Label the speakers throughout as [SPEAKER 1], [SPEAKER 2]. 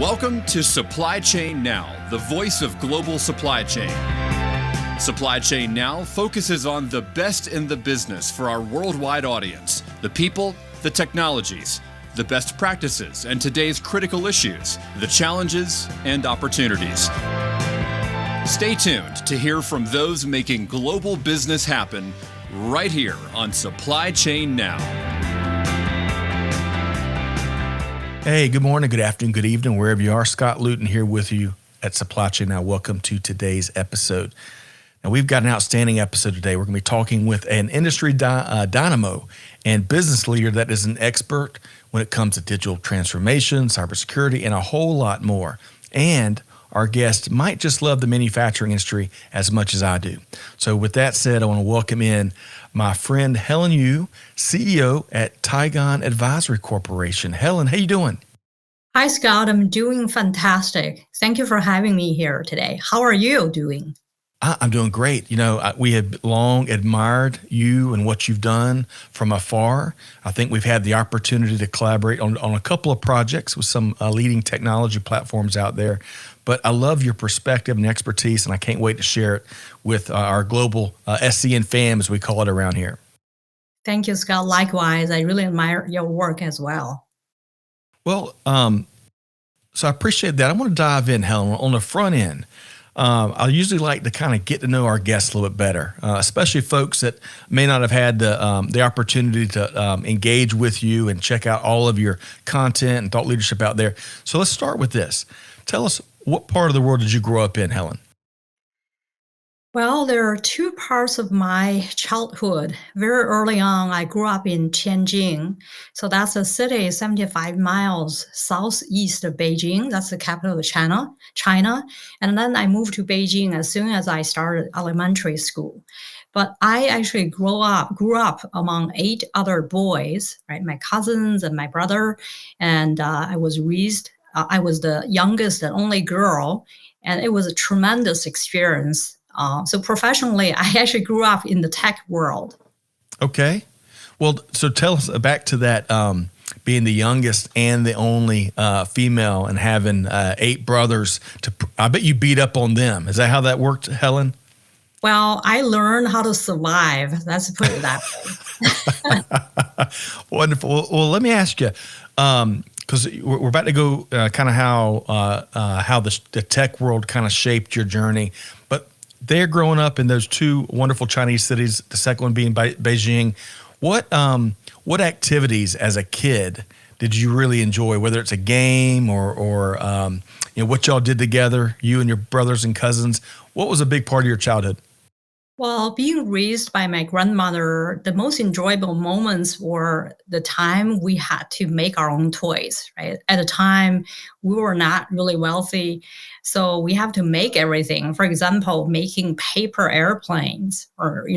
[SPEAKER 1] Welcome to Supply Chain Now, the voice of global supply chain. Supply Chain Now focuses on the best in the business for our worldwide audience, the people, the technologies, the best practices, and today's critical issues, the challenges and opportunities. Stay tuned to hear from those making global business happen right here on Supply Chain Now.
[SPEAKER 2] Hey, good morning, good afternoon, good evening, wherever you are. Scott Luton here with you at Supply Chain Now. Welcome to today's episode. Now, we've got an outstanding episode today. We're going to be talking with an industry dynamo and business leader that is an expert when it comes to digital transformation, cybersecurity, and a whole lot more. And our guest might just love the manufacturing industry as much as I do. So with that said, I want to welcome in my friend Helen Yu, CEO at Tigon Advisory Corporation. Helen, how you doing?
[SPEAKER 3] Hi, Scott. I'm doing fantastic. Thank you for having me here today. How are you doing?
[SPEAKER 2] I'm doing great. You know, we have long admired you and what you've done from afar. I think we've had the opportunity to collaborate on a couple of projects with some leading technology platforms out there. But I love your perspective and expertise, and I can't wait to share it with our global SCN fam, as we call it around here.
[SPEAKER 3] Thank you, Scott. Likewise, I really admire your work as well.
[SPEAKER 2] Well, so I appreciate that. I want to dive in, Helen, on the front end. I usually like to kind of get to know our guests a little bit better, especially folks that may not have had the opportunity to engage with you and check out all of your content and thought leadership out there. So let's start with this. Tell us, what part of the world did you grow up in, Helen?
[SPEAKER 3] Well, there are two parts of my childhood. Very early on, I grew up in Tianjin. So that's a city 75 miles southeast of Beijing. That's the capital of China. And then I moved to Beijing as soon as I started elementary school. But I actually grew up among 8 other boys, right? My cousins and my brother. And I was raised, I was the youngest and only girl. And it was a tremendous experience. So professionally, I actually grew up in the tech world. Okay.
[SPEAKER 2] Well, so tell us back to that, being the youngest and the only female and having 8 brothers. I bet you beat up on them. Is that how that worked, Helen?
[SPEAKER 3] Well, I learned how to survive. Let's put it that way.
[SPEAKER 2] Wonderful. Well, let me ask you, because we're about to go kind of how the tech world kind of shaped your journey. But they're growing up in those 2 wonderful Chinese cities, the second one being Beijing. What activities as a kid did you really enjoy, whether it's a game or what y'all did together, you and your brothers and cousins? What was a big part of your childhood?
[SPEAKER 3] Well, being raised by my grandmother, the most enjoyable moments were the time we had to make our own toys, right? At the time, we were not really wealthy, so we have to make everything. For example, making paper airplanes or,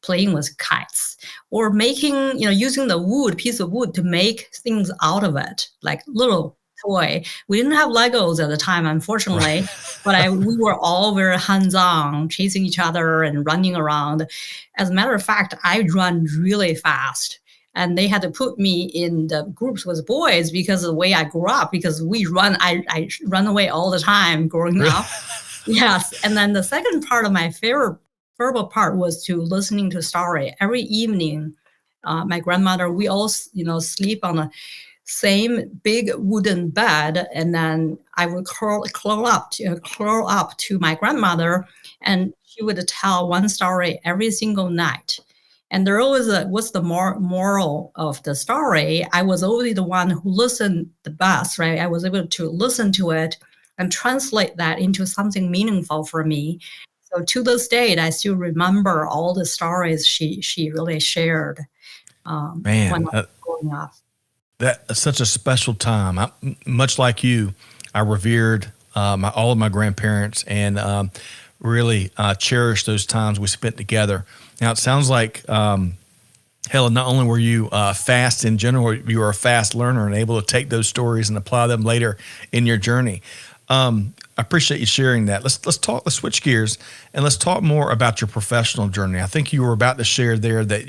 [SPEAKER 3] playing with kites or making, using the piece of wood to make things out of it, like little toy. We didn't have Legos at the time, unfortunately, but we were all very hands-on, chasing each other and running around. As a matter of fact, I run really fast. And they had to put me in the groups with boys because of the way I grew up, because I run away all the time growing up. Yes. And then the second part of my favorite part was to listening to story. Every evening, my grandmother, we all, sleep on a same big wooden bed, and then I would curl up to my grandmother, and she would tell one story every single night. And there always what's the moral of the story? I was always the one who listened the best, right? I was able to listen to it and translate that into something meaningful for me. So to this date, I still remember all the stories she really shared when I was growing up.
[SPEAKER 2] That's such a special time. Much like you, I revered all of my grandparents and really cherished those times we spent together. Now, it sounds like, Helen, not only were you fast in general, you were a fast learner and able to take those stories and apply them later in your journey. I appreciate you sharing that. Let's switch gears and let's talk more about your professional journey. I think you were about to share there that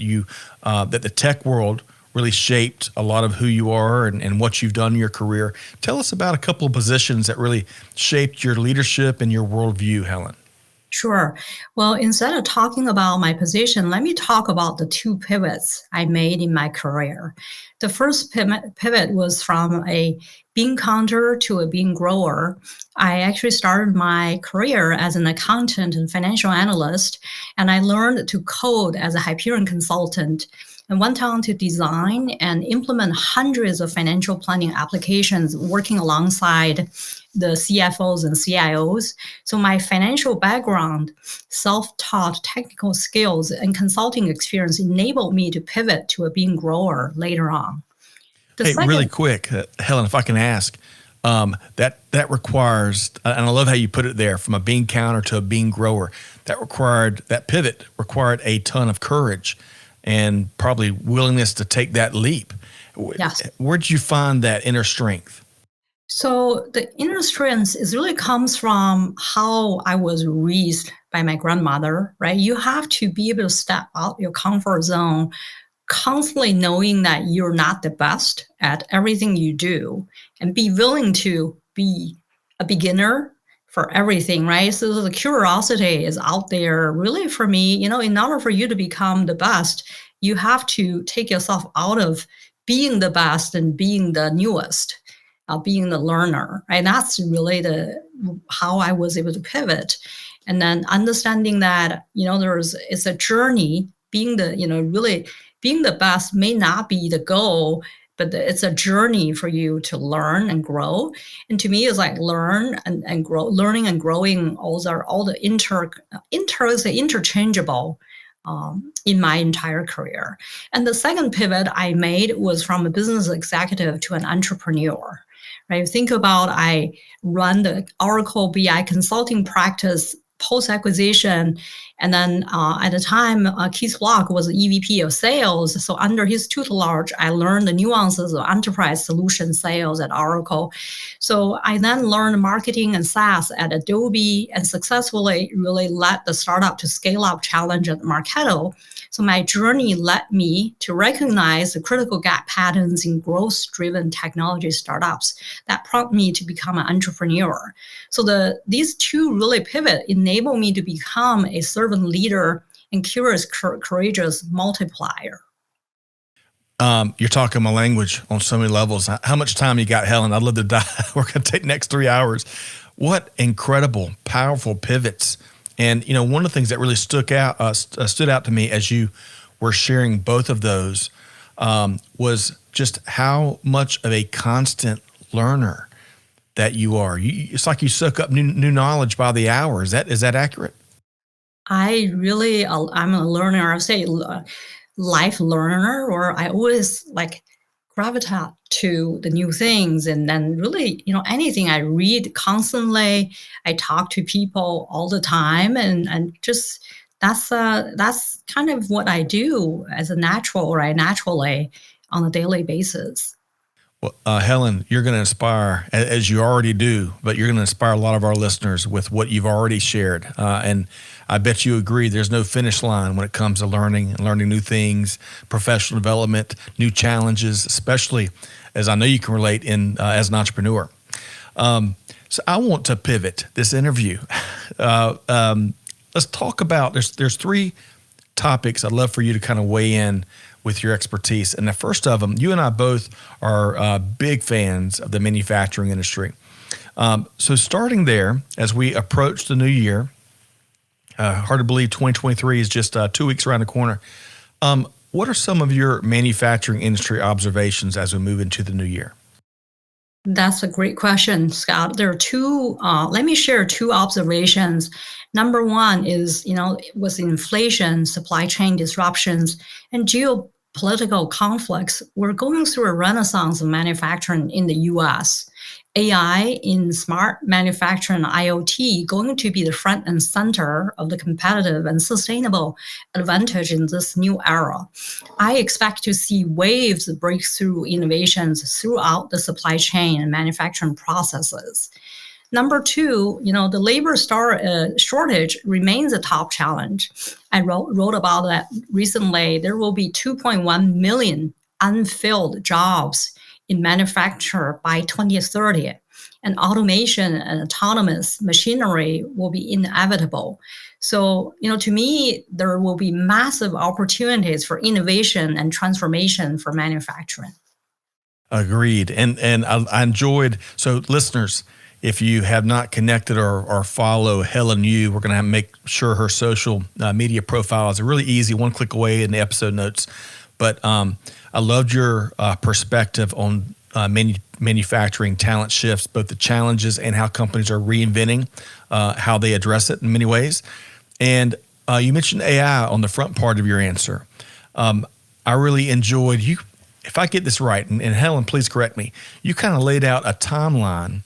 [SPEAKER 2] that the tech world really shaped a lot of who you are and what you've done in your career. Tell us about a couple of positions that really shaped your leadership and your worldview, Helen.
[SPEAKER 3] Sure. Well, instead of talking about my position, let me talk about the two pivots I made in my career. The first pivot was from a bean counter to a bean grower. I actually started my career as an accountant and financial analyst, and I learned to code as a Hyperion consultant and went on to design and implement hundreds of financial planning applications working alongside the CFOs and CIOs. So my financial background, self-taught technical skills, and consulting experience enabled me to pivot to a bean grower later on.
[SPEAKER 2] Really quick, Helen, if I can ask, that requires, and I love how you put it there, from a bean counter to a bean grower. That pivot required a ton of courage and probably willingness to take that leap.
[SPEAKER 3] Yes.
[SPEAKER 2] Where did you find that inner strength?
[SPEAKER 3] So the inner strength really comes from how I was raised by my grandmother, right? You have to be able to step out your comfort zone, constantly knowing that you're not the best at everything you do, and be willing to be a beginner for everything, right? So the curiosity is out there really for me. In order for you to become the best, you have to take yourself out of being the best and being the newest. Being the learner, right? That's really how I was able to pivot, and then understanding that it's a journey. Being really being the best may not be the goal, but it's a journey for you to learn and grow. And to me, it's like learning and growing. All the interchangeable. In my entire career. And the second pivot I made was from a business executive to an entrepreneur. Right? Think about I run the Oracle BI consulting practice post-acquisition. And then at the time, Keith Block was the EVP of sales. So under his tutelage, I learned the nuances of enterprise solution sales at Oracle. So I then learned marketing and SaaS at Adobe and successfully really led the startup to scale up challenge at Marketo. So my journey led me to recognize the critical gap patterns in growth-driven technology startups that prompt me to become an entrepreneur. So these two really pivot enable me to become a servant leader and curious, courageous multiplier.
[SPEAKER 2] You're talking my language on so many levels. How much time you got, Helen? I'd love to dive. We're going to take the next 3 hours. What incredible, powerful pivots. And, one of the things that really stood out to me as you were sharing both of those was just how much of a constant learner that you are. It's like you soak up new knowledge by the hour. Is that accurate?
[SPEAKER 3] I'm a learner. I say life learner, or I always gravitate to the new things. And then really, anything I read constantly, I talk to people all the time, and just that's kind of what I do as a natural, or I naturally on a daily basis.
[SPEAKER 2] Well, Helen, you're going to inspire, as you already do, but you're going to inspire a lot of our listeners with what you've already shared. And I bet you agree there's no finish line when it comes to learning new things, professional development, new challenges, especially as I know you can relate as an entrepreneur. So I want to pivot this interview. Let's talk about, there's 3 topics I'd love for you to kind of weigh in with your expertise. And the first of them, you and I both are big fans of the manufacturing industry. So starting there, as we approach the new year, hard to believe 2023 is just 2 weeks around the corner. What are some of your manufacturing industry observations as we move into the new year?
[SPEAKER 3] That's a great question, Scott. There are 2, let me share 2 observations. Number one is, with inflation, supply chain disruptions, and geopolitical conflicts, we're going through a renaissance of manufacturing in the US. AI in smart manufacturing and IoT going to be the front and center of the competitive and sustainable advantage in this new era. I expect to see waves of breakthrough innovations throughout the supply chain and manufacturing processes. Number 2, the labor shortage remains a top challenge. I wrote about that recently. There will be 2.1 million unfilled jobs in manufacture by 2030. And automation and autonomous machinery will be inevitable. So, to me, there will be massive opportunities for innovation and transformation for manufacturing.
[SPEAKER 2] Agreed. And I enjoyed, so listeners, if you have not connected or follow Helen Yu, we're going to make sure her social media profile is really easy, one click away in the episode notes. But I loved your perspective on manufacturing talent shifts, both the challenges and how companies are reinventing how they address it in many ways. And you mentioned AI on the front part of your answer. I really enjoyed you. If I get this right, and Helen, please correct me, you kind of laid out a timeline,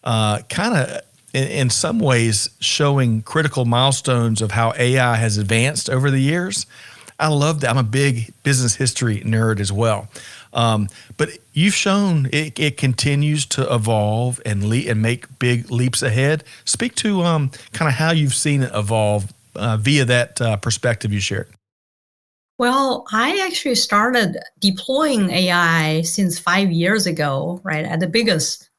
[SPEAKER 2] kind of in some ways showing critical milestones of how AI has advanced over the years. I love that. I'm a big business history nerd as well. But you've shown it continues to evolve and make big leaps ahead. Speak to kind of how you've seen it evolve via that perspective you shared.
[SPEAKER 3] Well, I actually started deploying AI since 5 years ago, right, at the biggest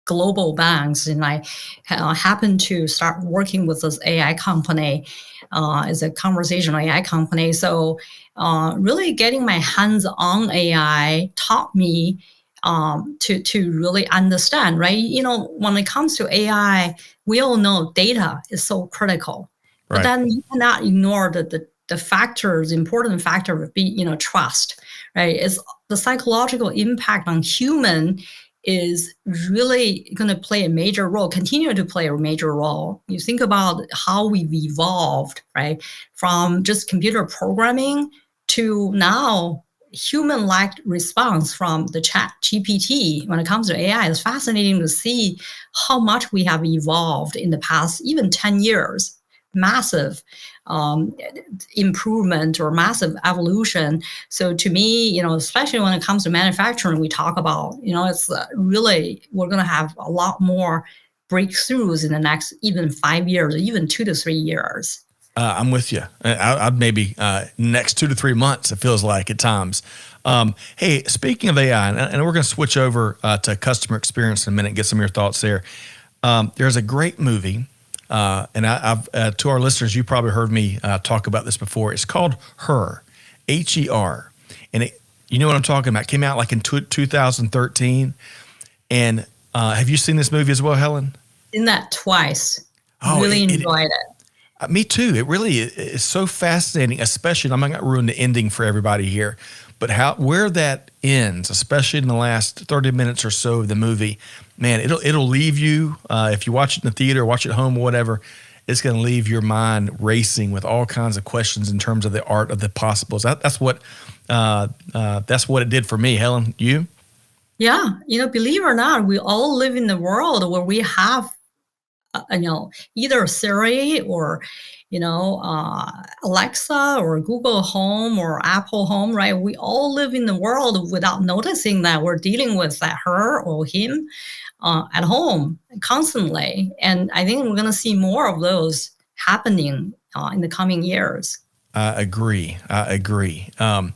[SPEAKER 3] global banks. And I happened to start working with this AI company as a conversational AI company. So really getting my hands on AI taught me to really understand, right? When it comes to AI, we all know data is so critical. But
[SPEAKER 2] Right.
[SPEAKER 3] then you cannot ignore the factors, important factor would be, trust, right? It's the psychological impact on human is really going to play a major role, continue to play a major role. You think about how we've evolved, right? From just computer programming to now human-like response from the chat GPT when it comes to AI. It's fascinating to see how much we have evolved in the past, even 10 years. Massive improvement or massive evolution. So to me, especially when it comes to manufacturing, we talk about, it's really, we're going to have a lot more breakthroughs in the next even 5 years, even 2 to 3 years.
[SPEAKER 2] I'm with you. I'd maybe next 2 to 3 months, it feels like at times. Hey, speaking of AI, and we're going to switch over to customer experience in a minute and get some of your thoughts there. There's a great movie. And I've to our listeners, you probably heard me talk about this before. It's called Her, Her, and you know what I'm talking about. It came out like in 2013. And have you seen this movie as well, Helen?
[SPEAKER 3] Seen that twice. Really enjoyed it.
[SPEAKER 2] Me too. It really is so fascinating, especially. I'm not going to ruin the ending for everybody here, but where that ends, especially in the last 30 minutes or so of the movie. Man, it'll leave you, if you watch it in the theater, watch it at home or whatever, it's going to leave your mind racing with all kinds of questions in terms of the art of the possibles. That's what it did for me. Helen, you?
[SPEAKER 3] Yeah, believe it or not, we all live in the world where we have, either Siri or, Alexa or Google Home or Apple Home, right? We all live in the world without noticing that we're dealing with that her or him at home constantly. And I think we're going to see more of those happening in the coming years.
[SPEAKER 2] I agree. All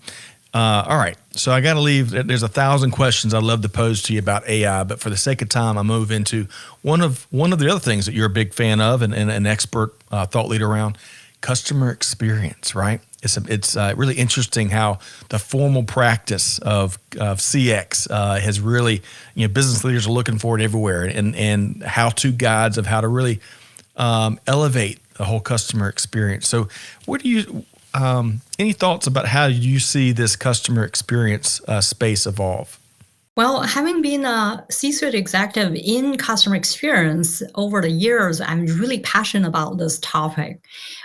[SPEAKER 2] right. So I got to leave. There's 1,000 questions I'd love to pose to you about AI, but for the sake of time, I move into one of the other things that you're a big fan of and an expert thought leader around, customer experience, right? It's really interesting how the formal practice of CX has really, business leaders are looking for it everywhere, and how-to guides of how to really elevate the whole customer experience. So what do you, any thoughts about how you see this customer experience space evolve?
[SPEAKER 3] Well, having been a C-suite executive in customer experience over the years, I'm really passionate about this topic.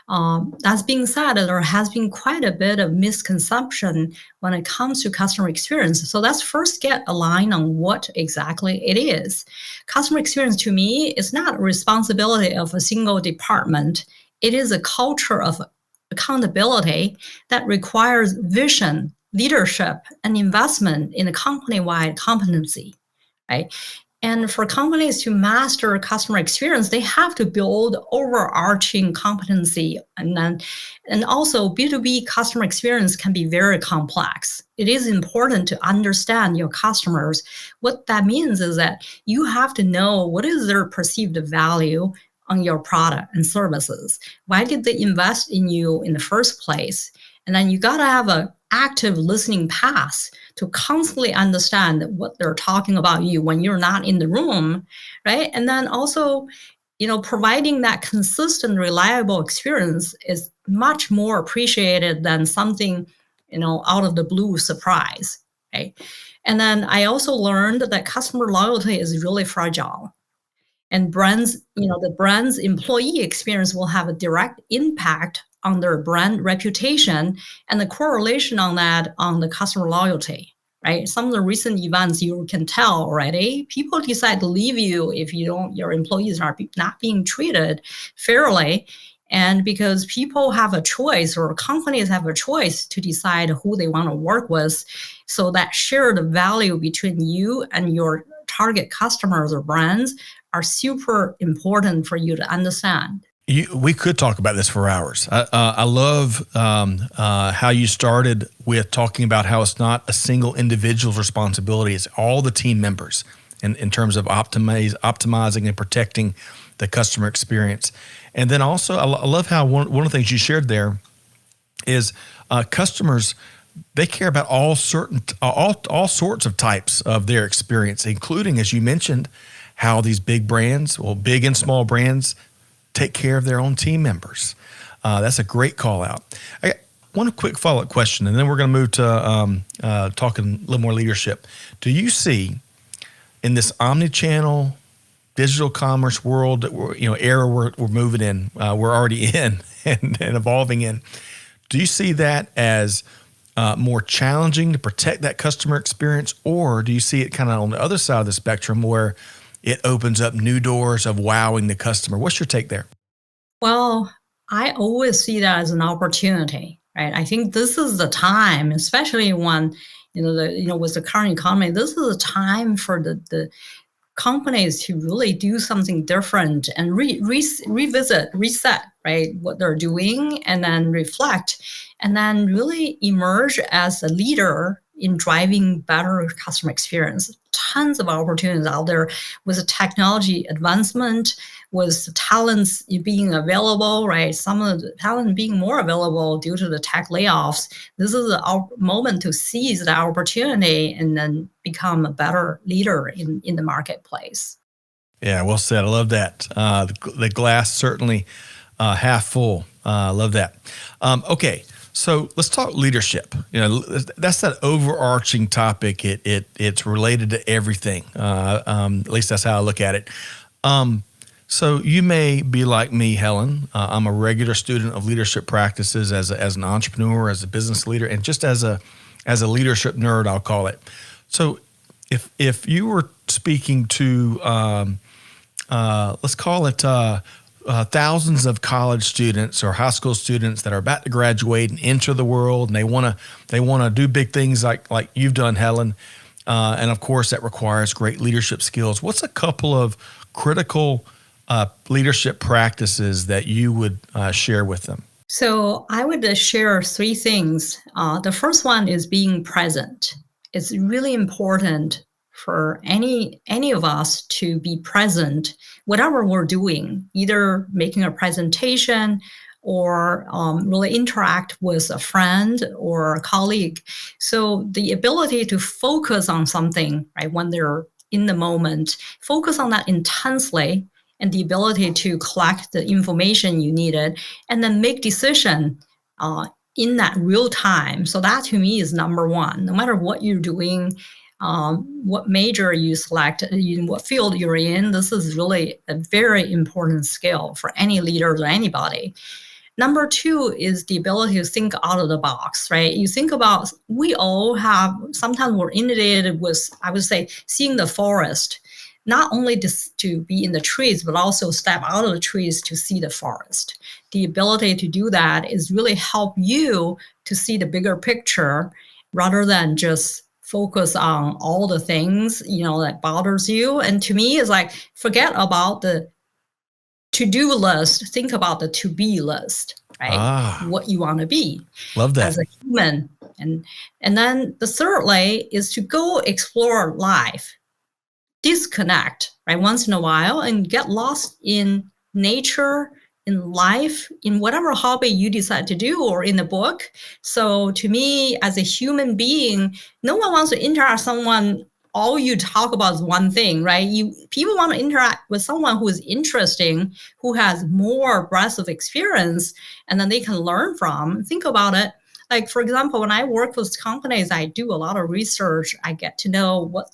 [SPEAKER 3] That being said, there has been quite a bit of misconception when it comes to customer experience. So let's first get aligned on what exactly it is. Customer experience to me is not a responsibility of a single department. It is a culture of accountability that requires vision, leadership, and investment in a company-wide competency, right? And for companies to master customer experience, they have to build overarching competency. And also B2B customer experience can be very complex. It is important to understand your customers. What that means is that you have to know what is their perceived value on your product and services. Why did they invest in you in the first place? And then you got to have an active listening path to constantly understand what they're talking about you when you're not in the room, right? And then also, providing that consistent, reliable experience is much more appreciated than something, out of the blue surprise, right? And then I also learned that customer loyalty is really fragile. And the brand's employee experience will have a direct impact on their brand reputation and the correlation on that on the customer loyalty, right? Some of the recent events you can tell already, people decide to leave you if your employees are not being treated fairly. And because people have a choice or companies have a choice to decide who they want to work with. So that shared value between you and your target customers or brands are super important for you to understand.
[SPEAKER 2] We could talk about this for hours. I love how you started with talking about how it's not a single individual's responsibility. It's all the team members in terms of optimizing and protecting the customer experience. And then also, I love how one of the things you shared there is customers, they care about all sorts of types of their experience, including, as you mentioned, how these big brands, big and small brands, take care of their own team members. That's a great call out. I got one quick follow-up question, and then we're going to move to talking a little more leadership. Do you see in this omni-channel digital commerce world that era we're moving in, we're already in and evolving in, do you see that as more challenging to protect that customer experience, or do you see it kind of on the other side of the spectrum where it opens up new doors of wowing the customer? What's your take there?
[SPEAKER 3] Well, I always see that as an opportunity, right? I think this is the time, especially when, with the current economy, this is a time for the companies to really do something different and revisit, reset, right, what they're doing, and then reflect, and then really emerge as a leader in driving better customer experience. Tons of opportunities out there with the technology advancement, with the talents being available, right? Some of the talent being more available due to the tech layoffs. This is a moment to seize the opportunity and then become a better leader in the marketplace.
[SPEAKER 2] Yeah, well said. I love that. The glass certainly half full. I love that. Okay. So let's talk leadership. That's that overarching topic. It's related to everything. At least that's how I look at it. So you may be like me, Helen. I'm a regular student of leadership practices as an entrepreneur, as a business leader, and just as a leadership nerd, I'll call it. So if you were speaking to let's call it thousands of college students or high school students that are about to graduate and enter the world, and they want to do big things like you've done, Helen, and of course that requires great leadership skills. What's a couple of critical leadership practices that you would share with them?
[SPEAKER 3] So I would share three things. The first one is being present. It's really important for any of us to be present, whatever we're doing, either making a presentation or really interact with a friend or a colleague. So the ability to focus on something, right, when they're in the moment, focus on that intensely, and the ability to collect the information you needed and then make decision in that real time. So that to me is number one. No matter what you're doing, what major you select, in what field you're in, this is really a very important skill for any leader or anybody. Number two is the ability to think out of the box, right? You think about, we all have, sometimes we're inundated with, I would say, seeing the forest, not only to be in the trees, but also step out of the trees to see the forest. The ability to do that is really help you to see the bigger picture rather than just focus on all the things, that bothers you. And to me, it's like, forget about the to-do list, think about the to-be list, right? What you want to be.
[SPEAKER 2] Love that.
[SPEAKER 3] As a human. And then the third way is to go explore life, disconnect, right, once in a while, and get lost in nature, in life, in whatever hobby you decide to do, or in a book. So to me, as a human being, no one wants to interact with someone. All you talk about is one thing, right? People want to interact with someone who is interesting, who has more breadth of experience, and then they can learn from. Think about it. Like, for example, when I work with companies, I do a lot of research. I get to know what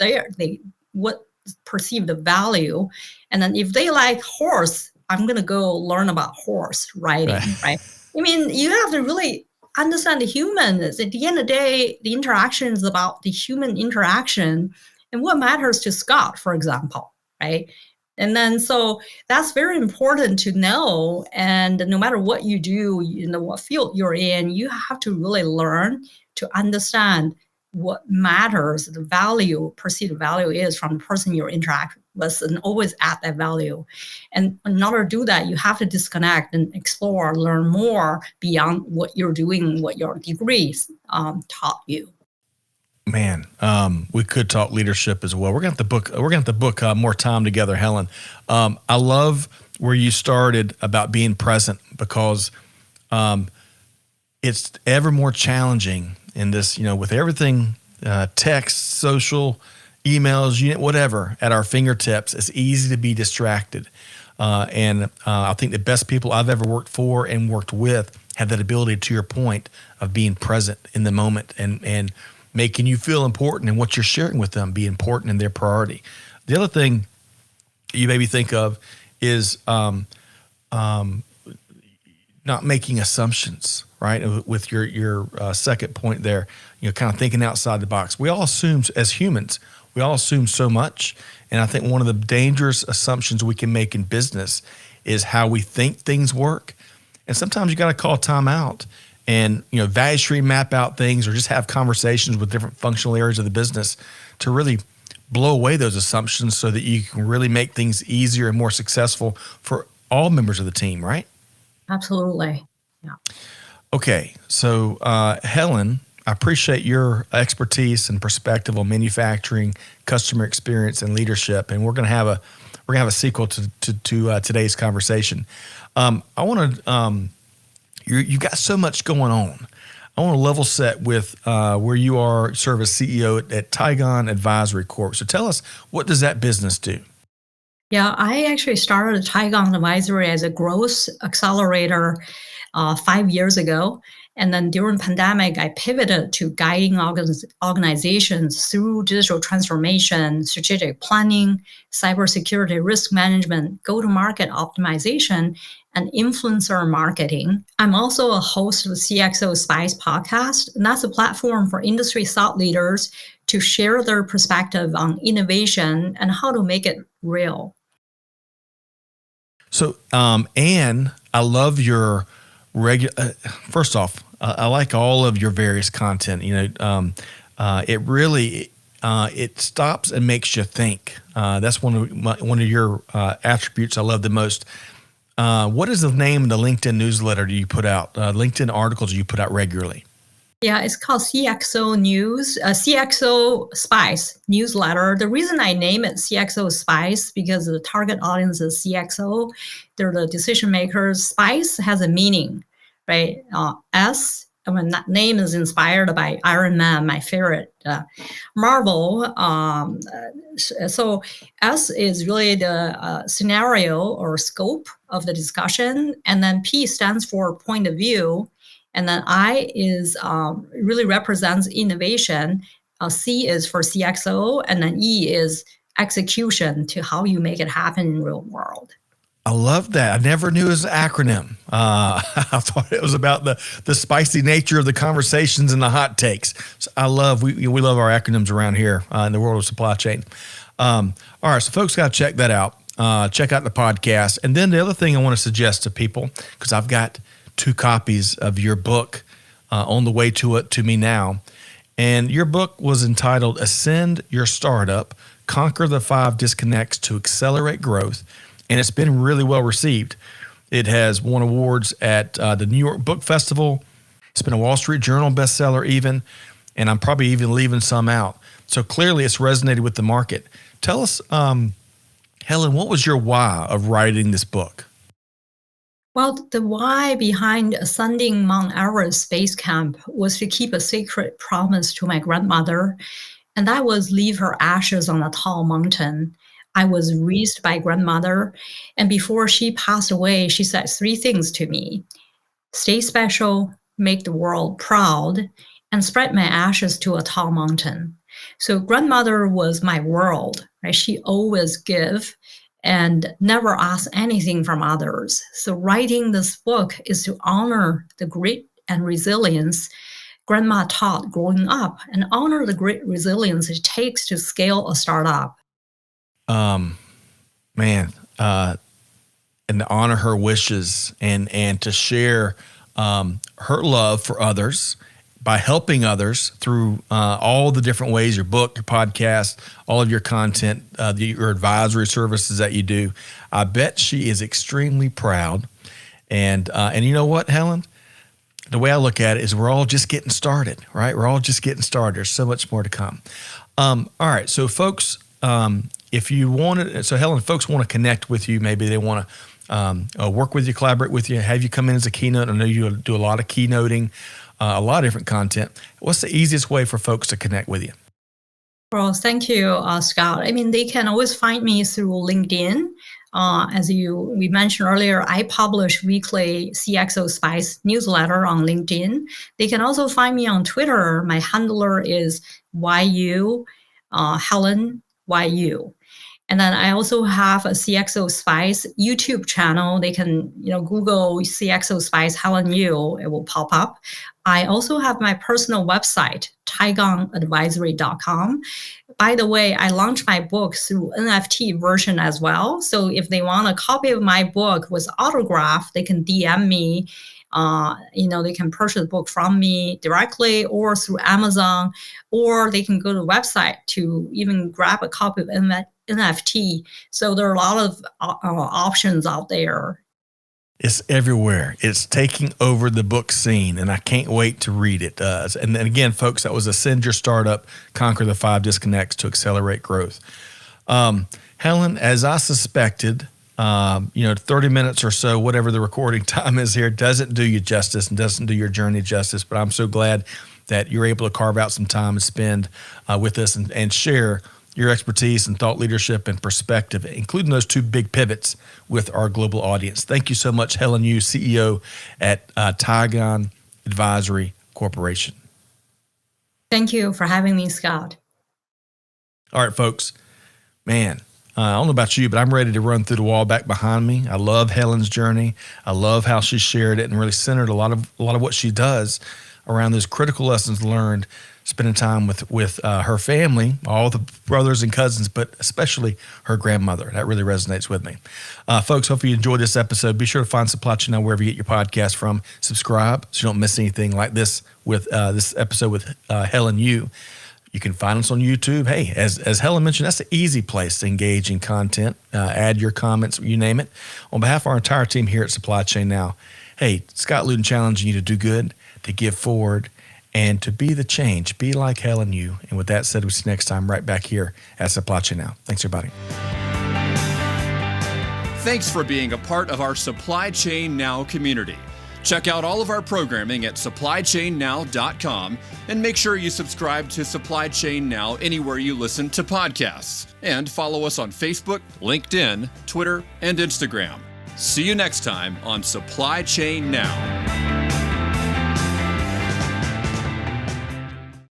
[SPEAKER 3] what perceived value. And then if they like horse, I'm going to go learn about horse riding, right? I mean, you have to really understand the humans. At the end of the day, the interaction is about the human interaction and what matters to Scott, for example, right? And then, so that's very important to know. And no matter what you do, what field you're in, you have to really learn to understand what matters, the value, perceived value is from the person you're interacting with, and always add that value. And in order to do that, you have to disconnect and explore, learn more beyond what you're doing, what your degrees taught you.
[SPEAKER 2] Man, we could talk leadership as well. We're going to book more time together, Helen. I love where you started about being present, because it's ever more challenging in this, with everything, text, social, emails, whatever at our fingertips. It's easy to be distracted. And I think the best people I've ever worked for and worked with have that ability, to your point, of being present in the moment and making you feel important, and what you're sharing with them be important in their priority. The other thing you maybe think of is not making assumptions, right? With your second point there, kind of thinking outside the box. We all assume, as humans, we all assume so much. And I think one of the dangerous assumptions we can make in business is how we think things work. And sometimes you got to call time out and, value stream map out things, or just have conversations with different functional areas of the business to really blow away those assumptions, so that you can really make things easier and more successful for all members of the team, right?
[SPEAKER 3] Absolutely. Yeah.
[SPEAKER 2] Okay. So, Helen, I appreciate your expertise and perspective on manufacturing, customer experience, and leadership. And we're going to have a sequel to today's conversation. I want to, you got so much going on. I want to level set with where you serve as CEO at Tigon Advisory Corp. So tell us, what does that business do?
[SPEAKER 3] Yeah, I actually started Tigon Advisory as a growth accelerator 5 years ago. And then during pandemic, I pivoted to guiding organizations through digital transformation, strategic planning, cybersecurity, risk management, go-to-market optimization, and influencer marketing. I'm also a host of the CXO Spice podcast, and that's a platform for industry thought leaders to share their perspective on innovation and how to make it real.
[SPEAKER 2] So, Anne, I love your first off, I like all of your various content. It really it stops and makes you think. That's one of your attributes I love the most. What is the name of the LinkedIn newsletter do you put out? LinkedIn articles you put out regularly?
[SPEAKER 3] Yeah, it's called CXO News, CXO Spice newsletter. The reason I name it CXO Spice, because the target audience is CXO. They're the decision makers. Spice has a meaning, right? That name is inspired by Iron Man, my favorite Marvel. So S is really the scenario or scope of the discussion. And then P stands for point of view. And then I is really represents innovation. C is for CXO, and then E is execution, to how you make it happen in real world.
[SPEAKER 2] I love that. I never knew it was an acronym. I thought it was about the spicy nature of the conversations and the hot takes. So we love our acronyms around here in the world of supply chain. All right, so folks got to check that out. Check out the podcast. And then the other thing I want to suggest to people, because I've got 2 copies of your book on the way to me now. And your book was entitled Ascend Your Startup, Conquer the 5 Disconnects to Accelerate Growth. And it's been really well received. It has won awards at the New York Book Festival. It's been a Wall Street Journal bestseller even, and I'm probably even leaving some out. So clearly it's resonated with the market. Tell us, Helen, what was your why of writing this book?
[SPEAKER 3] Well, the why behind ascending Mount Everest base camp was to keep a sacred promise to my grandmother, and that was leave her ashes on a tall mountain. I was raised by grandmother, and before she passed away, she said 3 things to me: stay special, make the world proud, and spread my ashes to a tall mountain. So grandmother was my world, right? She always give and never ask anything from others. So writing this book is to honor the grit and resilience grandma taught growing up, and honor the great resilience it takes to scale a startup.
[SPEAKER 2] And to honor her wishes and to share her love for others by helping others through all the different ways, your book, your podcast, all of your content, your advisory services that you do. I bet she is extremely proud. And you know what, Helen? The way I look at it is we're all just getting started, right? We're all just getting started. There's so much more to come. All right. So folks, if you want to, so Helen, folks want to connect with you. Maybe they want to work with you, collaborate with you, have you come in as a keynote. I know you do a lot of keynoting, a lot of different content. What's the easiest way for folks to connect with you?
[SPEAKER 3] Well, thank you, Scott. I mean, they can always find me through LinkedIn. As we mentioned earlier, I publish weekly CXO Spice newsletter on LinkedIn. They can also find me on Twitter. My handler is YU, Helen YU. And then I also have a CXO Spice YouTube channel. They can, Google CXO Spice Helen Yu. It will pop up. I also have my personal website, tigonadvisory.com. By the way, I launched my book through NFT version as well. So if they want a copy of my book with autograph, they can DM me. They can purchase the book from me directly or through Amazon, or they can go to the website to even grab a copy of NFT. So there are a lot of options out there.
[SPEAKER 2] It's everywhere. It's taking over the book scene, and I can't wait to read it. And then again, folks, that was Ascend Your Startup, Conquer the 5 Disconnects to Accelerate Growth. Helen, as I suspected, 30 minutes or so, whatever the recording time is here, doesn't do you justice and doesn't do your journey justice. But I'm so glad that you're able to carve out some time and spend with us and share your expertise and thought leadership and perspective, including those 2 big pivots with our global audience. Thank you so much, Helen Yu, CEO at Tigon Advisory Corporation.
[SPEAKER 3] Thank you for having me, Scott.
[SPEAKER 2] All right, folks. Man, I don't know about you, but I'm ready to run through the wall back behind me. I love Helen's journey. I love how she shared it and really centered a lot of what she does around those critical lessons learned, spending time with her family, all the brothers and cousins, but especially her grandmother. That really resonates with me. Folks, hopefully you enjoyed this episode. Be sure to find Supply Chain Now wherever you get your podcast from. Subscribe so you don't miss anything like this with this episode with Helen Yu. You can find us on YouTube. Hey, as Helen mentioned, that's the easy place to engage in content. Add your comments, you name it. On behalf of our entire team here at Supply Chain Now, hey, Scott Luton challenging you to do good, to give forward, and to be the change. Be like Helen Yu. And with that said, we'll see you next time right back here at Supply Chain Now. Thanks, everybody.
[SPEAKER 1] Thanks for being a part of our Supply Chain Now community. Check out all of our programming at supplychainnow.com and make sure you subscribe to Supply Chain Now anywhere you listen to podcasts. And follow us on Facebook, LinkedIn, Twitter, and Instagram. See you next time on Supply Chain Now.